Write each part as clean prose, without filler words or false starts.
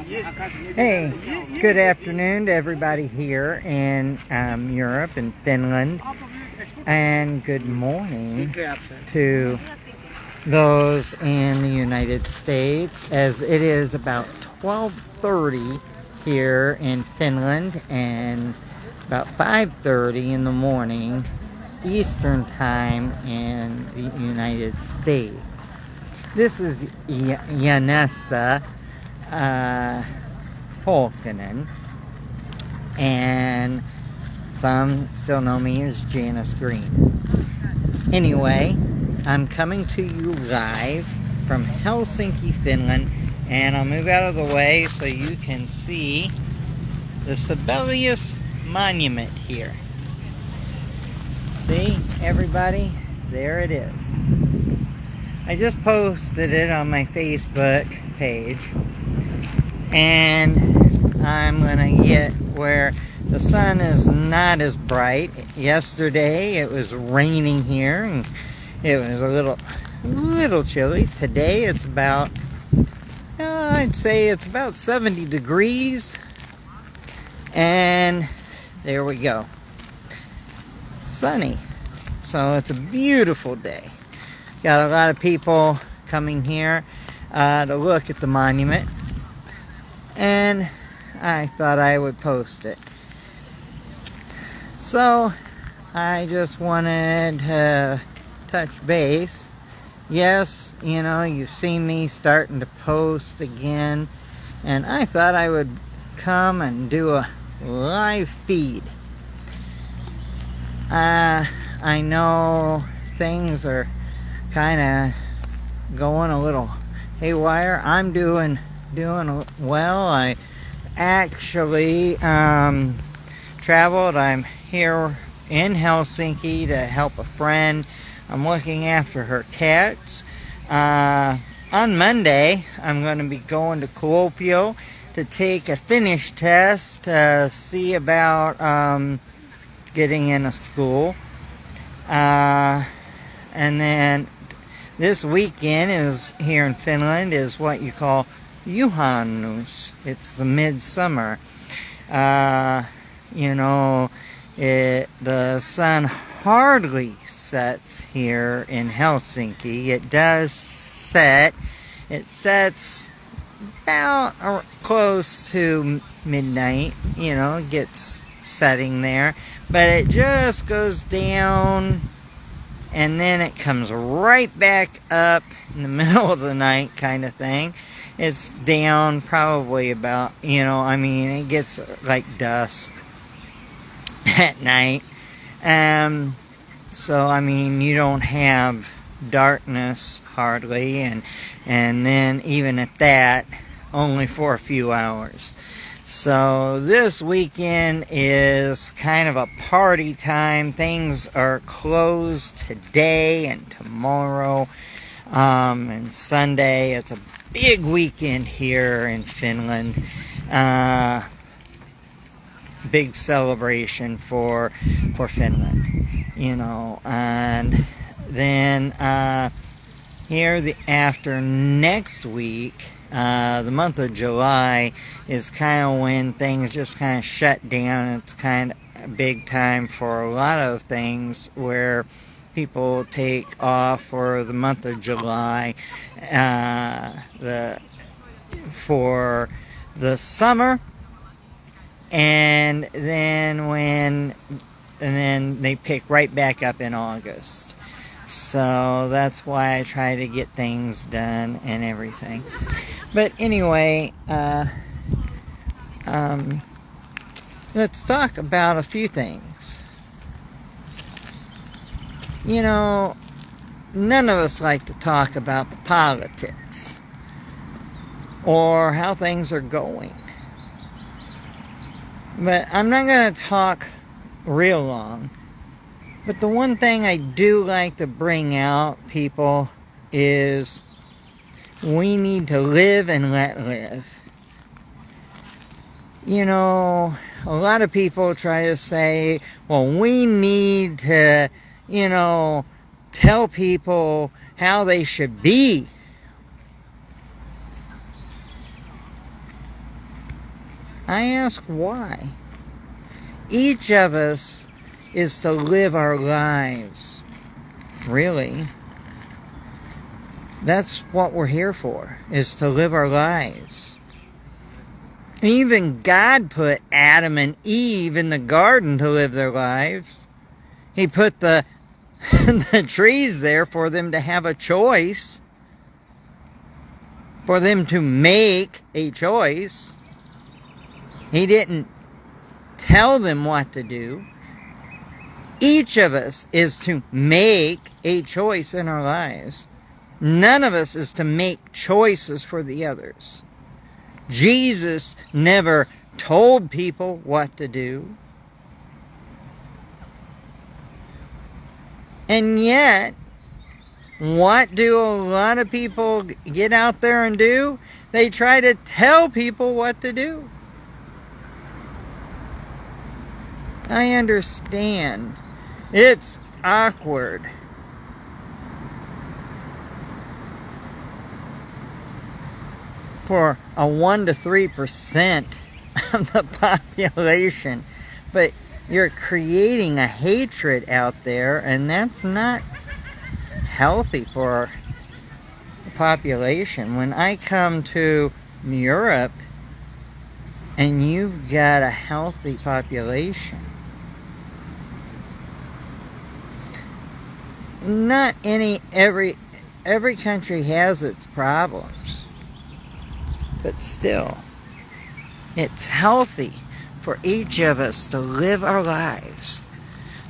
Hey, good afternoon to everybody here in Europe and Finland, and good morning to those in the United States, as it is about 12:30 here in Finland and about 5:30 in the morning Eastern Time in the United States. This is Janessa Talks, and some still know me as Janice Green. Anyway, I'm coming to you live from Helsinki, Finland, and I'll move out of the way so you can see the Sibelius Monument here. See, everybody? There it is. I just posted it on my Facebook page, and I'm gonna get where the sun is not as bright. Yesterday it was raining here and it was a little chilly. Today it's about, I'd say it's about 70 degrees, and there we go, sunny. So it's a beautiful day. Got a lot of people coming here to look at the monument, and I thought I would post it. So I just wanted to touch base. Yes, you know, you've seen me starting to post again, and I thought I would come and do a live feed. I know things are kind of going a little haywire. I'm doing well. I actually traveled. I'm here in Helsinki to help a friend. I'm looking after her cats. On Monday, I'm going to be going to Kuopio to take a Finnish test to see about getting in a school. And then this weekend is here in Finland is what you call Juhannus. It's the midsummer. You know, the sun hardly sets here in Helsinki. It does set. It sets about close to midnight. You know, it gets setting there. But it just goes down, and then it comes right back up in the middle of the night, kind of thing. It's down probably about, you know, I mean, it gets like dusk at night. So, I mean, you don't have darkness hardly, and then even at that, only for a few hours. So this weekend is kind of a party time. Things are closed today and tomorrow, and Sunday. It's a big weekend here in Finland. Big celebration for Finland, you know. And then here after next week, the month of July is kind of when things just kind of shut down. It's kind of a big time for a lot of things where people take off for the month of July for the summer, and then they pick right back up in August. So that's why I try to get things done and everything. But anyway, let's talk about a few things. You know, none of us like to talk about the politics or how things are going. But I'm not going to talk real long. But the one thing I do like to bring out, people, is we need to live and let live. You know, a lot of people try to say, well, we need to, you know, tell people how they should be. I ask why. Each of us is to live our lives. Really. That's what we're here for, is to live our lives. Even God put Adam and Eve in the garden to live their lives. He put the trees there for them to have a choice. For them to make a choice. He didn't tell them what to do. Each of us is to make a choice in our lives. None of us is to make choices for the others. Jesus never told people what to do. And yet, what do a lot of people get out there and do? They try to tell people what to do. I understand. It's awkward. For a 1 to 3% of the population. But you're creating a hatred out there, and that's not healthy for the population. When I come to Europe, and you've got a healthy population, not every country has its problems. But still, it's healthy for each of us to live our lives,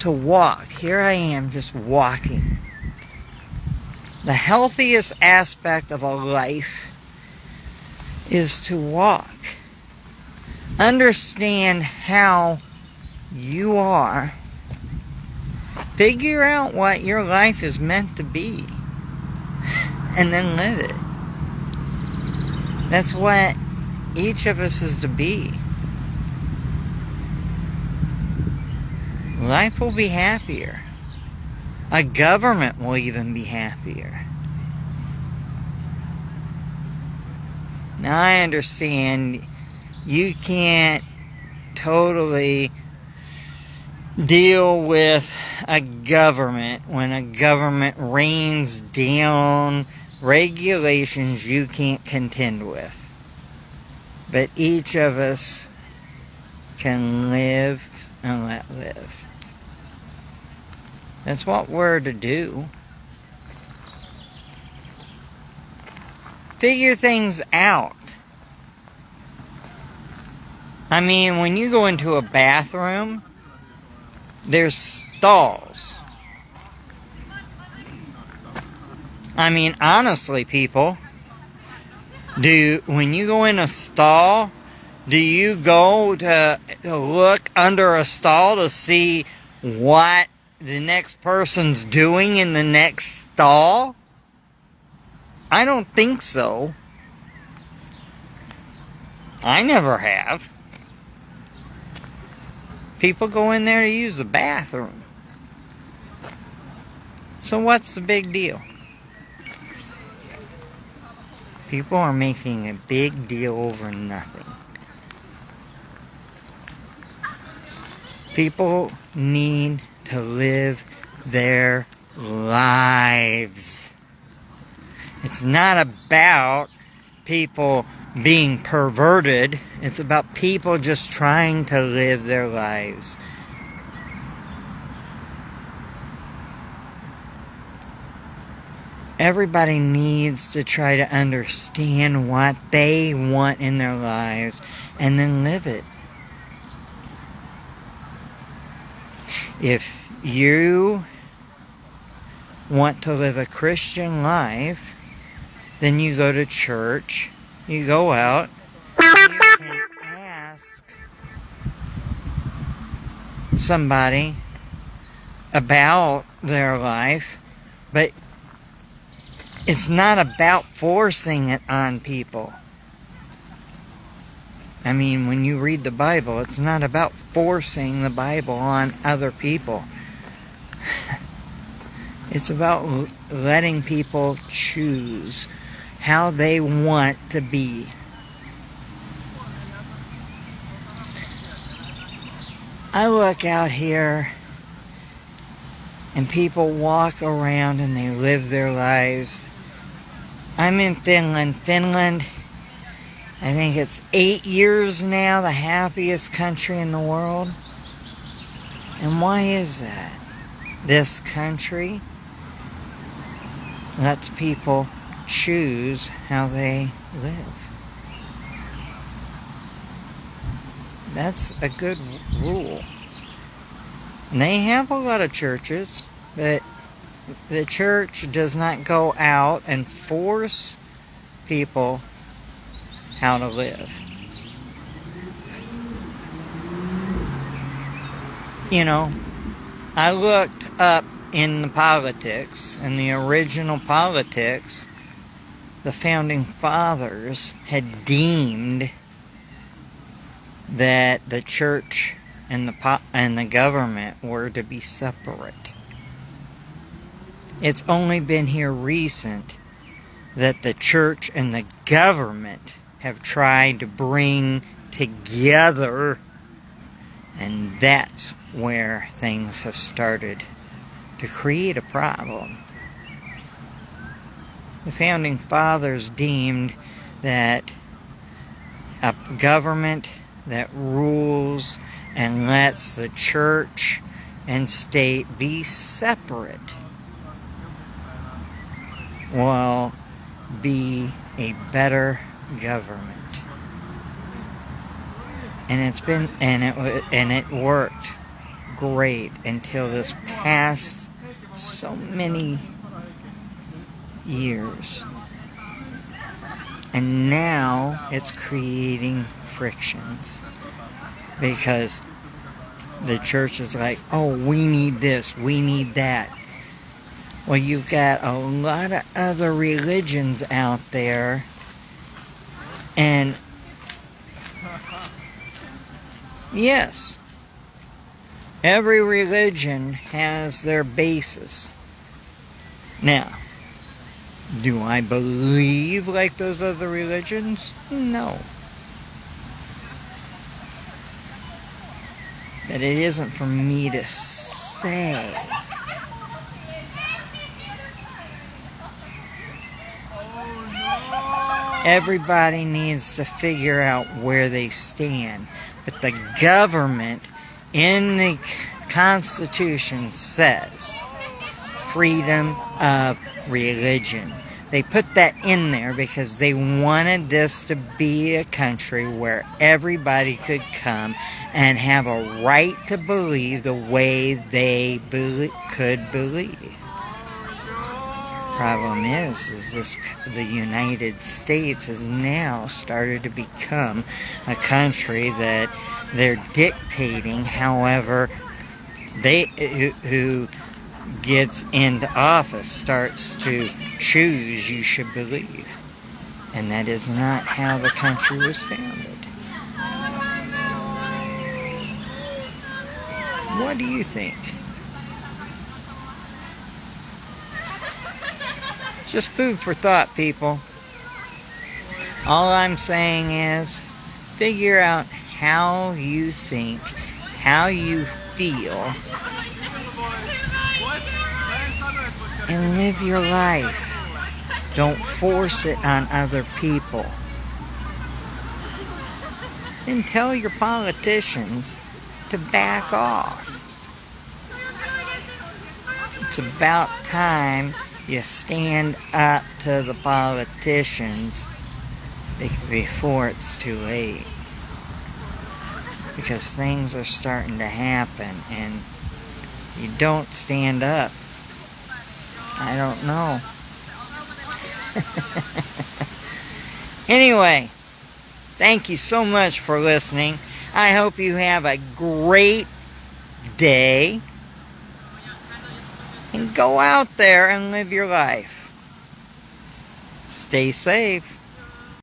to walk. Here I am just walking. The healthiest aspect of a life is to walk. Understand how you are. Figure out what your life is meant to be. And then live it. That's what each of us is to be. Life will be happier. A government will even be happier. Now I understand you can't totally deal with a government when a government rains down regulations you can't contend with. But each of us can live and let live. That's what we're to do. Figure things out. I mean, when you go into a bathroom, there's stalls. I mean, honestly, people, when you go in a stall, do you go to look under a stall to see what the next person's doing in the next stall? I don't think so. I never have. People go in there to use the bathroom. So what's the big deal? People are making a big deal over nothing. People need to live their lives. It's not about people being perverted. It's about people just trying to live their lives. Everybody needs to try to understand what they want in their lives and then live it. If you want to live a Christian life, then you go to church, you go out, and you can ask somebody about their life, but it's not about forcing it on people. I mean, when you read the Bible, it's not about forcing the Bible on other people. It's about letting people choose how they want to be. I look out here and people walk around and they live their lives. I'm in Finland. Finland, I think it's 8 years now, the happiest country in the world. And why is that? This country lets people choose how they live. That's a good rule. And they have a lot of churches, but the church does not go out and force people how to live. You know, I looked up in the politics, in the original politics, the founding fathers had deemed that the church and the government were to be separate. It's only been here recent that the church and the government have tried to bring together, and that's where things have started to create a problem. The founding fathers deemed that a government that rules and lets the church and state be separate will be a better government. And it worked great until this past so many years. And now it's creating frictions because the church is like, oh, we need this, we need that. Well, you've got a lot of other religions out there, and yes, every religion has their basis. Now, do I believe like those other religions? No. But it isn't for me to say. Everybody needs to figure out where they stand. But the government in the Constitution says freedom of religion. They put that in there because they wanted this to be a country where everybody could come and have a right to believe the way they could believe. Problem is the United States has now started to become a country that they're dictating. However, who gets into office starts to choose you should believe. And that is not how the country was founded. What do you think? It's just food for thought, people. All I'm saying is figure out how you think, how you feel, and live your life. Don't force it on other people. And tell your politicians to back off. It's about time you stand up to the politicians before it's too late. Because things are starting to happen and you don't stand up. I don't know. Anyway, thank you so much for listening. I hope you have a great day. And go out there and live your life. Stay safe.